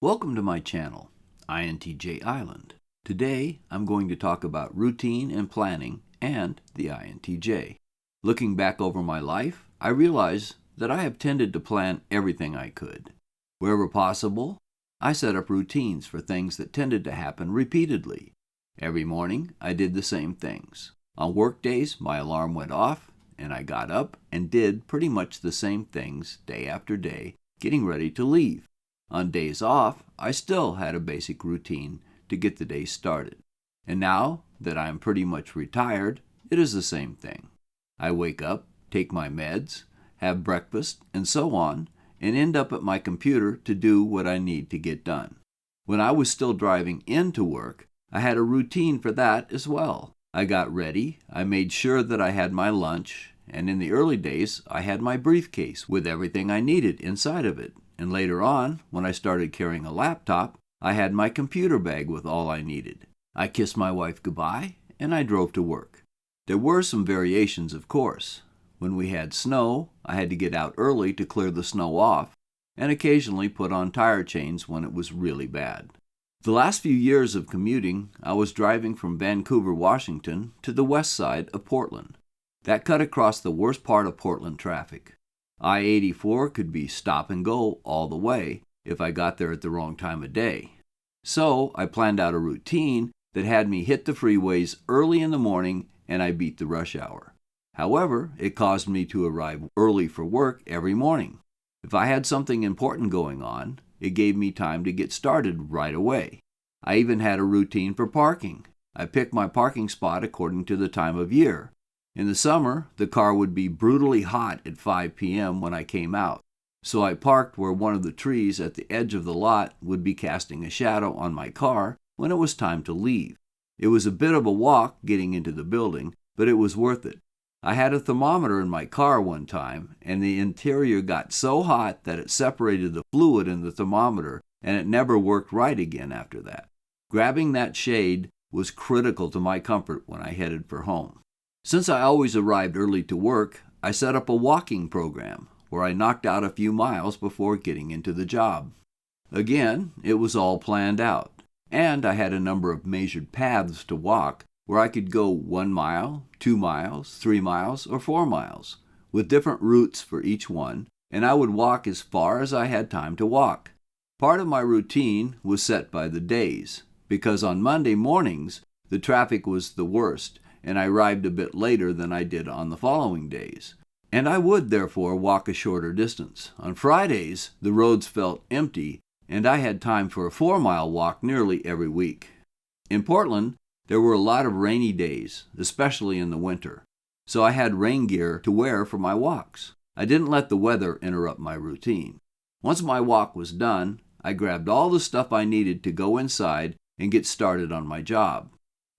Welcome to my channel, INTJ Island. Today, I'm going to talk about routine and planning and the INTJ. Looking back over my life, I realize that I have tended to plan everything I could. Wherever possible, I set up routines for things that tended to happen repeatedly. Every morning, I did the same things. On work days, my alarm went off, and I got up and did pretty much the same things day after day, getting ready to leave. On days off, I still had a basic routine to get the day started. And now that I am pretty much retired, it is the same thing. I wake up, take my meds, have breakfast, and so on, and end up at my computer to do what I need to get done. When I was still driving into work, I had a routine for that as well. I got ready, I made sure that I had my lunch, and in the early days, I had my briefcase with everything I needed inside of it. And later on, when I started carrying a laptop, I had my computer bag with all I needed. I kissed my wife goodbye, and I drove to work. There were some variations, of course. When we had snow, I had to get out early to clear the snow off, and occasionally put on tire chains when it was really bad. The last few years of commuting, I was driving from Vancouver, Washington, to the west side of Portland. That cut across the worst part of Portland traffic. I-84 could be stop and go all the way if I got there at the wrong time of day. So I planned out a routine that had me hit the freeways early in the morning, and I beat the rush hour. However, it caused me to arrive early for work every morning. If I had something important going on, it gave me time to get started right away. I even had a routine for parking. I picked my parking spot according to the time of year. In the summer, the car would be brutally hot at 5 p.m. when I came out, so I parked where one of the trees at the edge of the lot would be casting a shadow on my car when it was time to leave. It was a bit of a walk getting into the building, but it was worth it. I had a thermometer in my car one time, and the interior got so hot that it separated the fluid in the thermometer, and it never worked right again after that. Grabbing that shade was critical to my comfort when I headed for home. Since I always arrived early to work, I set up a walking program where I knocked out a few miles before getting into the job. Again, it was all planned out, and I had a number of measured paths to walk where I could go 1 mile, 2 miles, 3 miles, or 4 miles, with different routes for each one, and I would walk as far as I had time to walk. Part of my routine was set by the days, because on Monday mornings, the traffic was the worst, and I arrived a bit later than I did on the following days. And I would, therefore, walk a shorter distance. On Fridays, the roads felt empty, and I had time for a 4-mile walk nearly every week. In Portland, there were a lot of rainy days, especially in the winter, so I had rain gear to wear for my walks. I didn't let the weather interrupt my routine. Once my walk was done, I grabbed all the stuff I needed to go inside and get started on my job.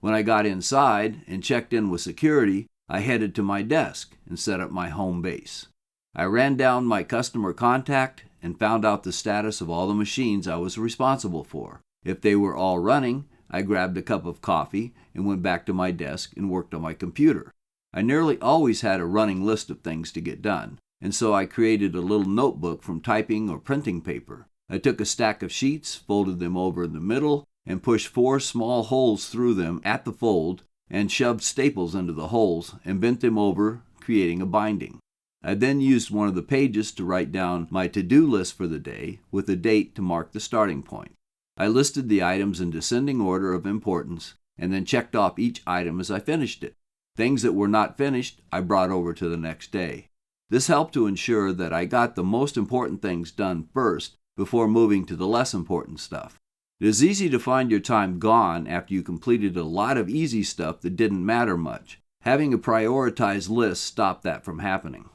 When I got inside and checked in with security, I headed to my desk and set up my home base. I ran down my customer contact and found out the status of all the machines I was responsible for. If they were all running, I grabbed a cup of coffee and went back to my desk and worked on my computer. I nearly always had a running list of things to get done, and so I created a little notebook from typing or printing paper. I took a stack of sheets, folded them over in the middle, and pushed 4 small holes through them at the fold, and shoved staples into the holes and bent them over, creating a binding. I then used one of the pages to write down my to-do list for the day with a date to mark the starting point. I listed the items in descending order of importance and then checked off each item as I finished it. Things that were not finished, I brought over to the next day. This helped to ensure that I got the most important things done first before moving to the less important stuff. It is easy to find your time gone after you completed a lot of easy stuff that didn't matter much. Having a prioritized list stopped that from happening.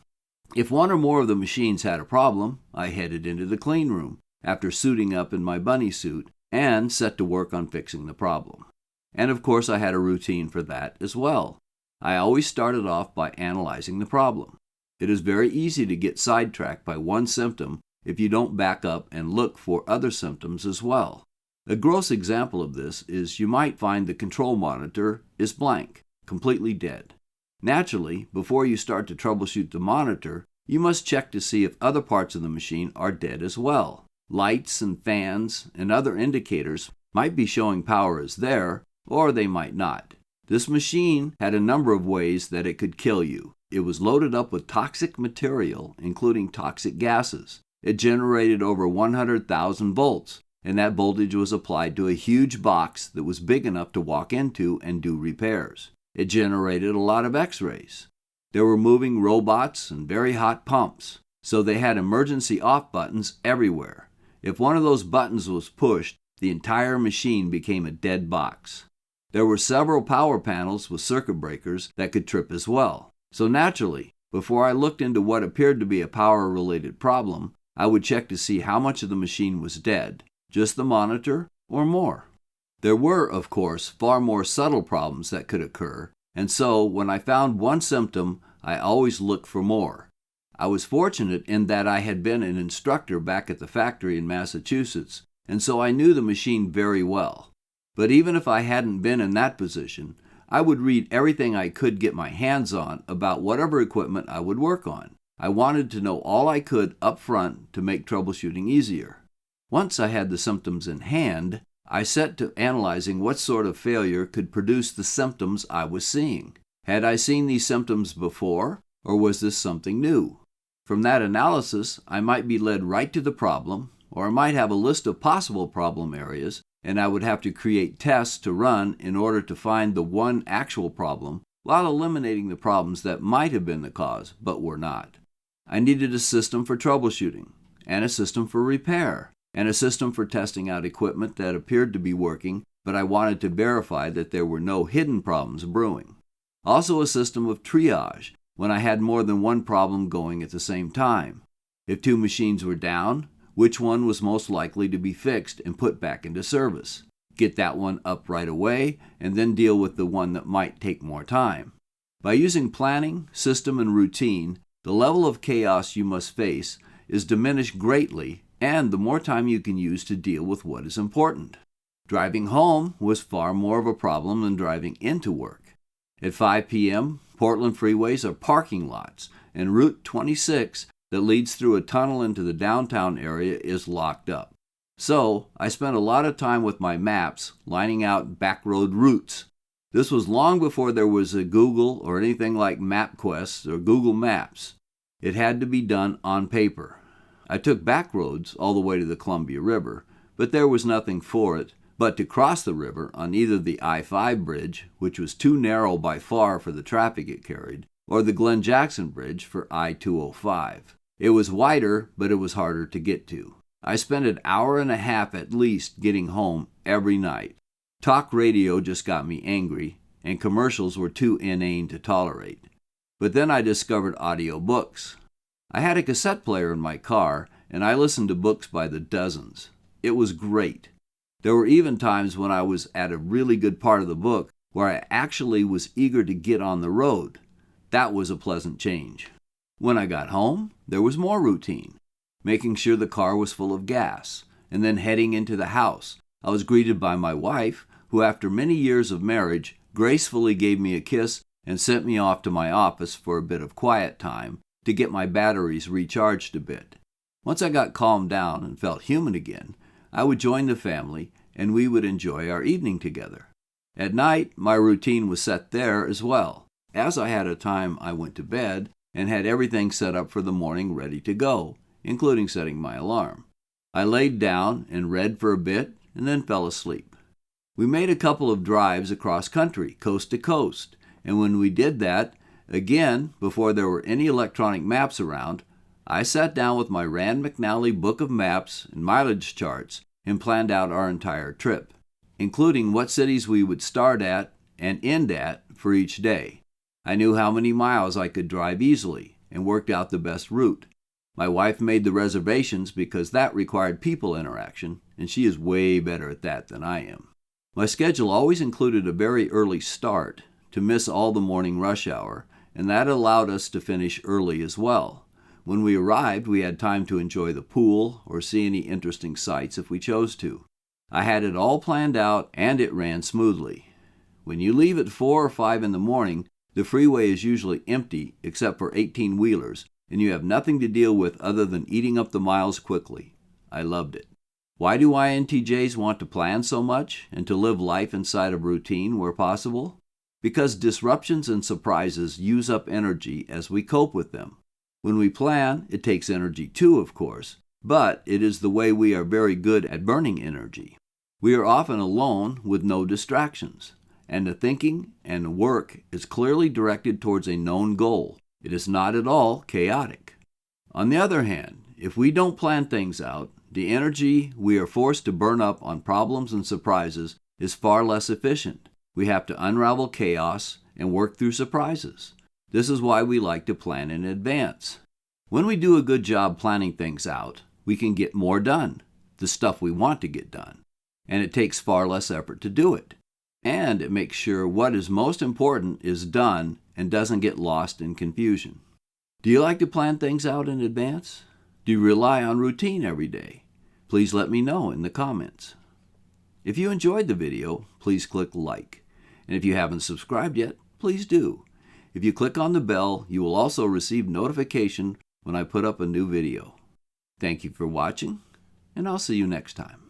If one or more of the machines had a problem, I headed into the clean room after suiting up in my bunny suit and set to work on fixing the problem. And of course, I had a routine for that as well. I always started off by analyzing the problem. It is very easy to get sidetracked by one symptom if you don't back up and look for other symptoms as well. A gross example of this is you might find the control monitor is blank, completely dead. Naturally, before you start to troubleshoot the monitor, you must check to see if other parts of the machine are dead as well. Lights and fans and other indicators might be showing power is there, or they might not. This machine had a number of ways that it could kill you. It was loaded up with toxic material, including toxic gases. It generated over 100,000 volts, and that voltage was applied to a huge box that was big enough to walk into and do repairs. It generated a lot of X-rays. There were moving robots and very hot pumps, so they had emergency off buttons everywhere. If one of those buttons was pushed, the entire machine became a dead box. There were several power panels with circuit breakers that could trip as well. So naturally, before I looked into what appeared to be a power-related problem, I would check to see how much of the machine was dead, just the monitor or more. There were, of course, far more subtle problems that could occur, and so when I found one symptom, I always looked for more. I was fortunate in that I had been an instructor back at the factory in Massachusetts, and so I knew the machine very well. But even if I hadn't been in that position, I would read everything I could get my hands on about whatever equipment I would work on. I wanted to know all I could up front to make troubleshooting easier. Once I had the symptoms in hand, I set to analyzing what sort of failure could produce the symptoms I was seeing. Had I seen these symptoms before, or was this something new? From that analysis, I might be led right to the problem, or I might have a list of possible problem areas, and I would have to create tests to run in order to find the one actual problem, while eliminating the problems that might have been the cause, but were not. I needed a system for troubleshooting, and a system for repair, and a system for testing out equipment that appeared to be working, but I wanted to verify that there were no hidden problems brewing. Also a system of triage, when I had more than one problem going at the same time. If two machines were down, which one was most likely to be fixed and put back into service? Get that one up right away, and then deal with the one that might take more time. By using planning, system, and routine, the level of chaos you must face is diminished greatly, and the more time you can use to deal with what is important. Driving home was far more of a problem than driving into work. At 5 p.m., Portland freeways are parking lots, and Route 26 that leads through a tunnel into the downtown area is locked up. So, I spent a lot of time with my maps lining out backroad routes. This was long before there was a Google or anything like MapQuest or Google Maps. It had to be done on paper. I took back roads all the way to the Columbia River, but there was nothing for it but to cross the river on either the I-5 bridge, which was too narrow by far for the traffic it carried, or the Glenn Jackson Bridge for I-205. It was wider, but it was harder to get to. I spent an hour and a half at least getting home every night. Talk radio just got me angry, and commercials were too inane to tolerate. But then I discovered audiobooks. I had a cassette player in my car, and I listened to books by the dozens. It was great. There were even times when I was at a really good part of the book where I actually was eager to get on the road. That was a pleasant change. When I got home, there was more routine. Making sure the car was full of gas, and then heading into the house. I was greeted by my wife, who after many years of marriage gracefully gave me a kiss and sent me off to my office for a bit of quiet time to get my batteries recharged a bit. Once I got calmed down and felt human again, I would join the family and we would enjoy our evening together. At night, my routine was set there as well. As I had a time, I went to bed and had everything set up for the morning ready to go, including setting my alarm. I laid down and read for a bit and then fell asleep. We made a couple of drives across country, coast to coast, and when we did that, again, before there were any electronic maps around, I sat down with my Rand McNally book of maps and mileage charts and planned out our entire trip, including what cities we would start at and end at for each day. I knew how many miles I could drive easily and worked out the best route. My wife made the reservations because that required people interaction, and she is way better at that than I am. My schedule always included a very early start to miss all the morning rush hour, and that allowed us to finish early as well. When we arrived, we had time to enjoy the pool or see any interesting sights if we chose to. I had it all planned out, and it ran smoothly. When you leave at 4 or 5 in the morning, the freeway is usually empty except for 18-wheelers, and you have nothing to deal with other than eating up the miles quickly. I loved it. Why do INTJs want to plan so much and to live life inside of routine where possible? Because disruptions and surprises use up energy as we cope with them. When we plan, it takes energy too, of course, but it is the way we are very good at burning energy. We are often alone with no distractions, and the thinking and the work is clearly directed towards a known goal. It is not at all chaotic. On the other hand, if we don't plan things out, the energy we are forced to burn up on problems and surprises is far less efficient. We have to unravel chaos and work through surprises. This is why we like to plan in advance. When we do a good job planning things out, we can get more done, the stuff we want to get done, and it takes far less effort to do it. And it makes sure what is most important is done and doesn't get lost in confusion. Do you like to plan things out in advance? Do you rely on routine every day? Please let me know in the comments. If you enjoyed the video, please click like. And if you haven't subscribed yet, please do. If you click on the bell, you will also receive notification when I put up a new video. Thank you for watching, and I'll see you next time.